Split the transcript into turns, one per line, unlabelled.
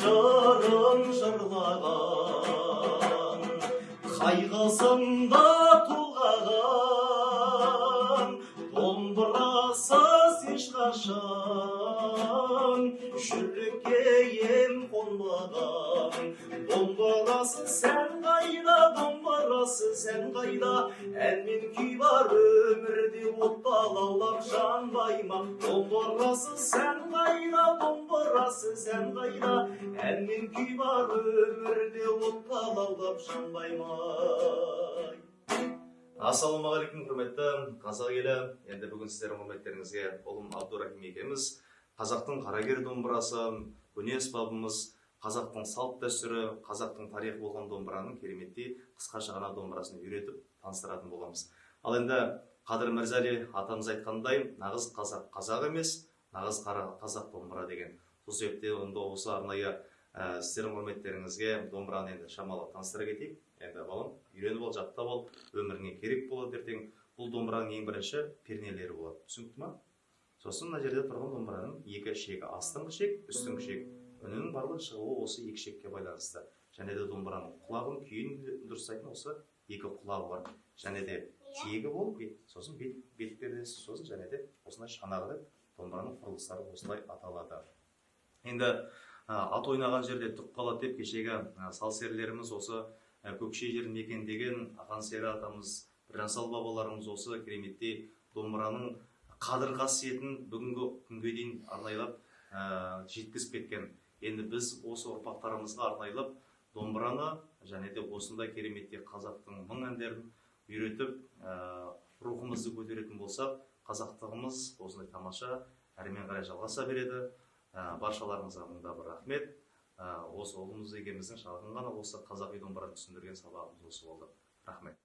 жырын жырлаған, қайғысында толғаған, домбырасыз ешқашан жүрекке ем қонбаған. Домбырасы сән қайда, домбырасы сән қайда, ән мен күй бар өмірде отта лаулап жанбай ма? Домбырасы сән қайда, домбырасы сән қайда, ән мен күй бар өмірде отта лаулап жанбай ма? Ассалаумағалейкум, құрметті қазақ елі. Енді бүгін сіздердің құрметтеріңізге ұлым Абдурахим екеміз қазақтың қарагер домбырасы, көне аспабымыз, қазақтың салт дәстүрі, қазақтың тарихы болған домбыраның кереметтей қысқаша ғана домбырасын үйретіп таныстыратын боламыз. Ал енді Қадыр Мырзали атамыз айтқандай, нағыз қазақ қазақ емес, нағыз қазақ домбыра деген. Сол себепте осы арнайы сіздердің құрметтеріңізге домбыраны енді шамалы таныстыра кетейік. Енді балам, үйреніп бол, жаттап бол, өміріңе керек болады ертең. Бұл домбыраның ең бірінші пернелері болады. Түсінікті ма? Сосын мына жерде тұрған домбыраның екі шегі, астыңғы шек, үстіңгі шек. Үнінің барлық шығуы осы екі шекке байланысты. Және де домбыраның құлағын, күйін дұрыстайтын осы екі құлағы бар. Және де тиегі болып, сосын бет пердесі, сосын және де осындай шанағы домбыраның құрылыстары осылай аталады. Енді ат ойнаған жерде түк қалады деп кешегі сал-серілеріміз осы көкше жерін мекендеген ақан сері атамыз, біржан бабаларымыз осы кереметтей домбыраның қадір қасиетін бүгінгі күнге дейін арнайлап жеткізіп кеткен. Енді біз осы ұрпақтарымызға арнайлап домбыраны және де осындай кереметтей қазақтың мың әндерін үйретіп, рухымызды көтеретін болсақ, қазақтығымыз осындай тамаша әрмен қарай жалғаса береді. Баршаларыңызға мыңда бір рахмет. Осы ұлымыз екеуміздің шалғын ғана осы қазақи домбыраны түсіндірген сабағымыз осы болды. Рахмет.